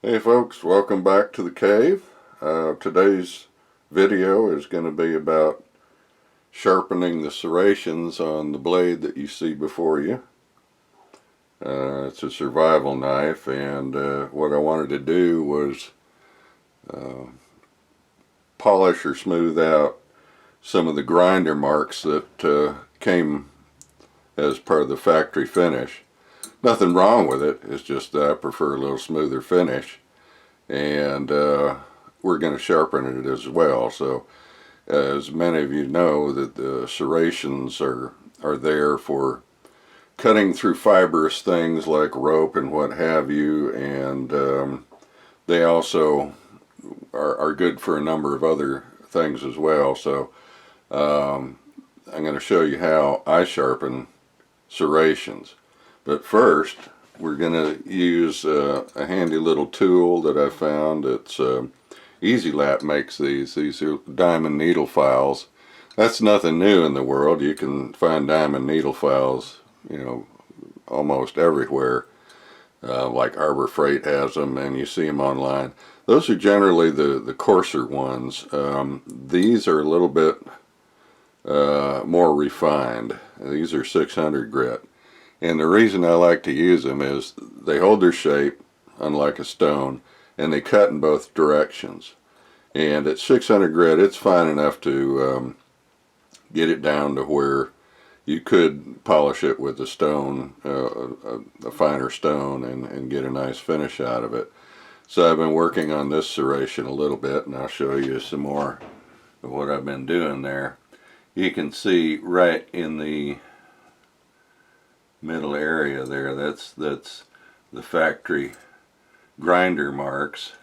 Hey folks, welcome back to the cave. Today's video is going to be about sharpening the serrations on the blade that you see before you. It's a survival knife, and what I wanted to do was polish or smooth out some of the grinder marks that came as part of the factory finish. Nothing wrong with it, it's just that I prefer a little smoother finish, and we're going to sharpen it as well. So as many of you know, that the serrations are there for cutting through fibrous things like rope and what have you, and they also are good for a number of other things as well. So I'm going to show you how I sharpen serrations. But first, we're going to use a handy little tool that I found. It's Easy Lap makes these. These are diamond needle files. That's nothing new in the world. You can find diamond needle files, almost everywhere. Like Harbor Freight has them, and you see them online. Those are generally the coarser ones. These are a little bit more refined. These are 600 grit. And the reason I like to use them is they hold their shape, unlike a stone, and they cut in both directions. And at 600 grit, it's fine enough to get it down to where you could polish it with a stone, a finer stone, and get a nice finish out of it. So I've been working on this serration a little bit, and I'll show you some more of what I've been doing there. You can see right in the middle area there, that's the factory grinder marks,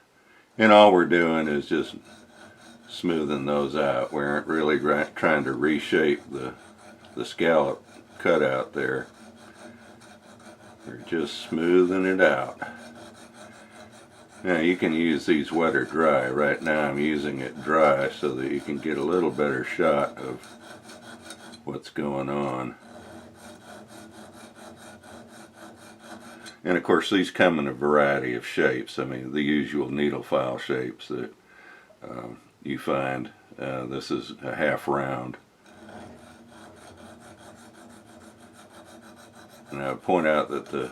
and all we're doing is just smoothing those out. We aren't really trying to reshape the scallop cutout there. We're just smoothing it out. Now you can use these wet or dry. Right now I'm using it dry so that you can get a little better shot of what's going on. And of course these come in a variety of shapes. I mean, the usual needle file shapes that you find. This is a half round. And I point out that the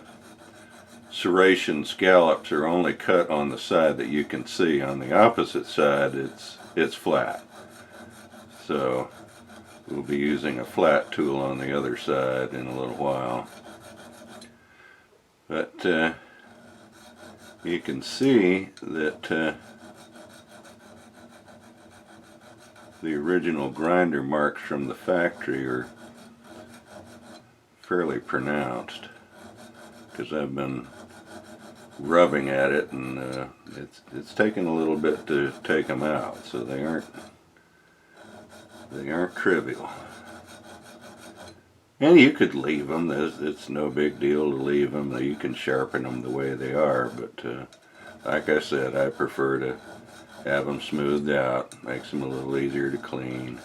serration scallops are only cut on the side that you can see. On the opposite side, it's flat. So we'll be using a flat tool on the other side in a little while. But you can see that the original grinder marks from the factory are fairly pronounced, because I've been rubbing at it, and it's taken a little bit to take them out, so they aren't trivial. And you could leave them. It's no big deal to leave them. You can sharpen them the way they are, but like I said, I prefer to have them smoothed out. Makes them a little easier to clean.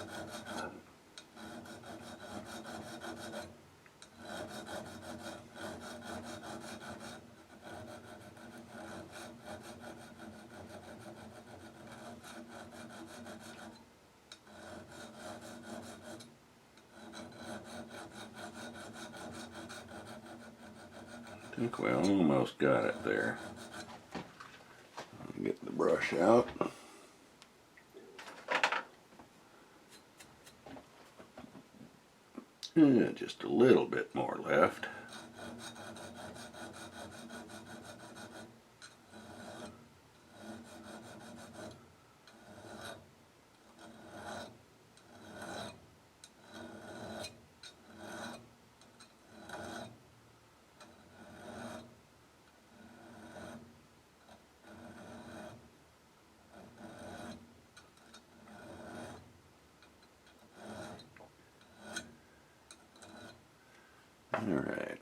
I think we almost got it there. Get the brush out. Just a little bit more left. Alright,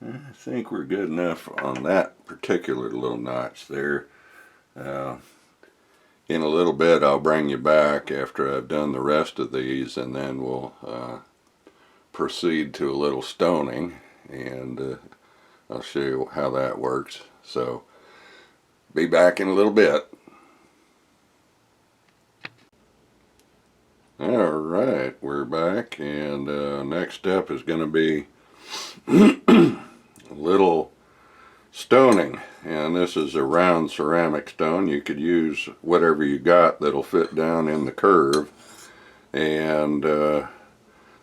I think we're good enough on that particular little notch there. In a little bit I'll bring you back after I've done the rest of these, and then we'll proceed to a little stoning, and I'll show you how that works. So Be back in a little bit. Alright, we're back, and next step is going to be a little stoning, and this is a round ceramic stone. You could use whatever you got that'll fit down in the curve, and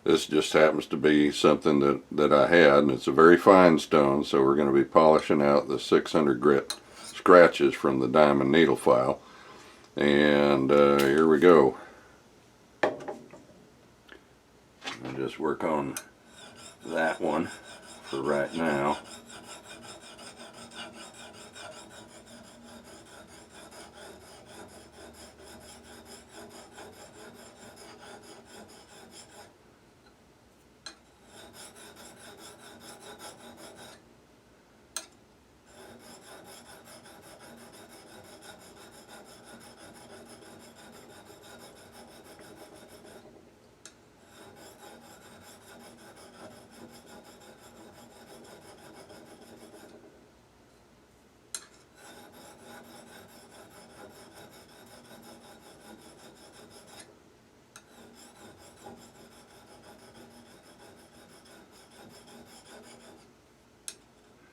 this just happens to be something that I had, and it's a very fine stone, so we're going to be polishing out the 600 grit scratches from the diamond needle file, and here we go. I'll just work on that one for right now.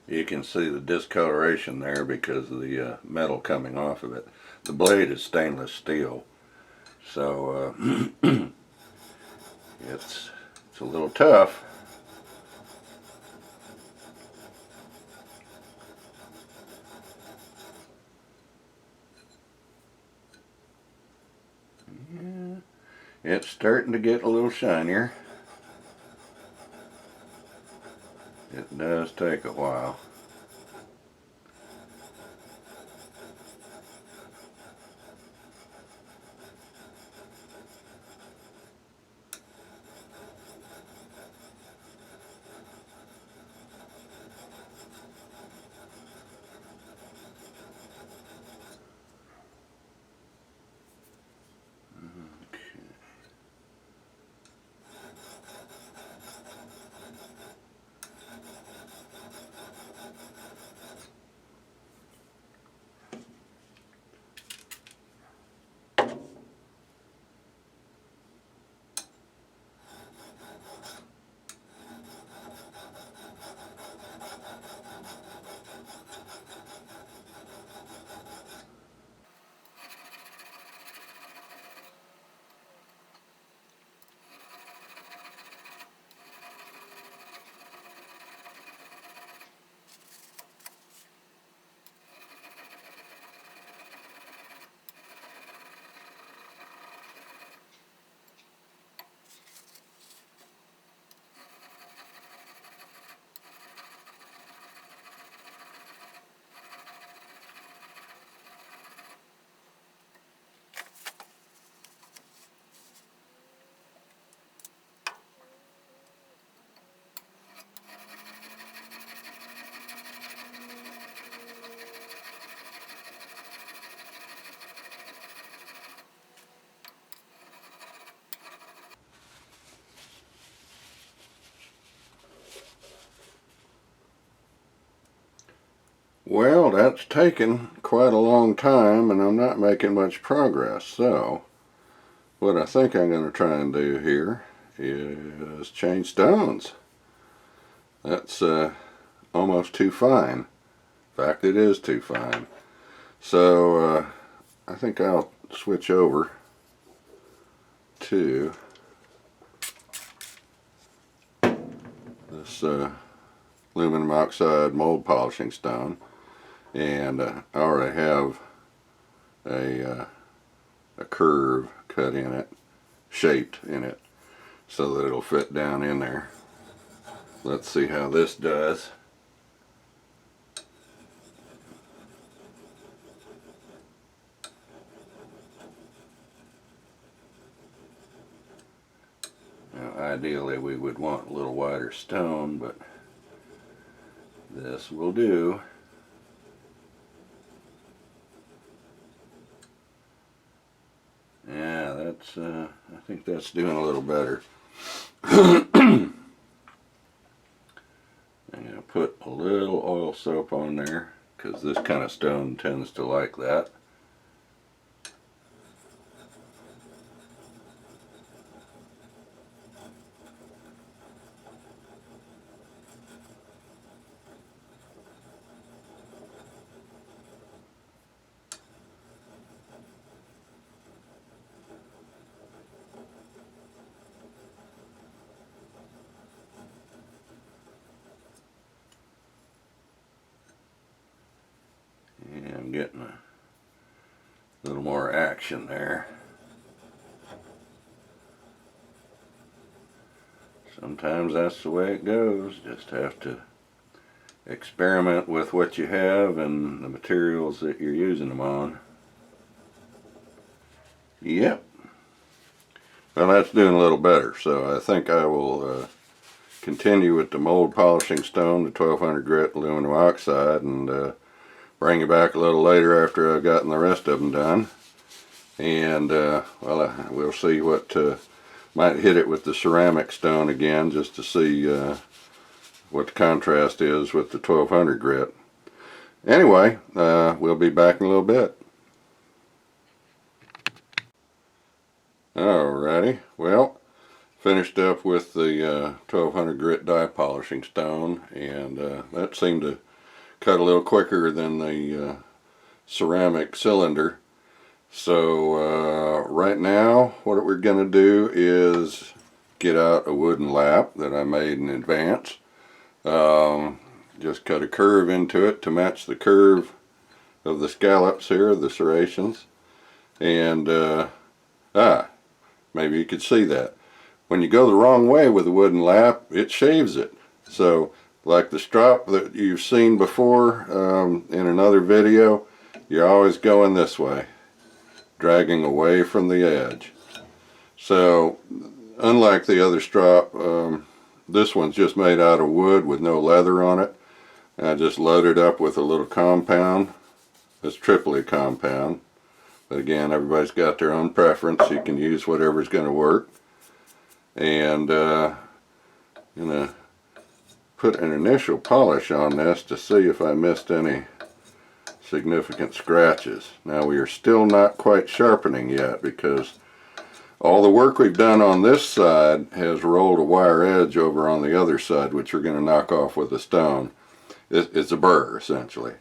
You can see the discoloration there because of the metal coming off of it. The blade is stainless steel, so it's a little tough. Yeah, it's starting to get a little shinier. It does take a while. Well, that's taken quite a long time, and I'm not making much progress. So what I think I'm going to try and do here is change stones. That's almost too fine. In fact, it is too fine. So I think I'll switch over to this aluminum oxide mold polishing stone, and I already have a curve cut in it, shaped in it, so that it'll fit down in there. Let's see how this does. Now, ideally we would want a little wider stone, but this will do. Yeah, that's I think that's doing a little better. I'm going to put a little oil soap on there because this kind of stone tends to like that. And I'm getting a little more action there. Sometimes that's the way it goes. Just have to experiment with what you have and the materials that you're using them on. Yep. Well, that's doing a little better, so I think I will continue with the mold polishing stone, the 1200 grit aluminum oxide, and bring you back a little later after I've gotten the rest of them done. And well, we'll see what might hit it with the ceramic stone again, just to see what the contrast is with the 1200 grit. Anyway, we'll be back in a little bit. Alrighty, well, finished up with the 1200 grit die polishing stone, and that seemed to cut a little quicker than the ceramic cylinder. So right now what we're going to do is get out a wooden lap that I made in advance. Just cut a curve into it to match the curve of the scallops here, the serrations. And maybe you could see that. When you go the wrong way with a wooden lap, it shaves it. So like the strop that you've seen before in another video, you're always going this way, dragging away from the edge. So unlike the other strop, this one's just made out of wood with no leather on it. And I just loaded up with a little compound. It's triply compound. But again, everybody's got their own preference. You can use whatever's going to work. And I'm going to put an initial polish on this to see if I missed any significant scratches. Now, we are still not quite sharpening yet, because all the work we've done on this side has rolled a wire edge over on the other side, which we're going to knock off with a stone. It's a burr, essentially.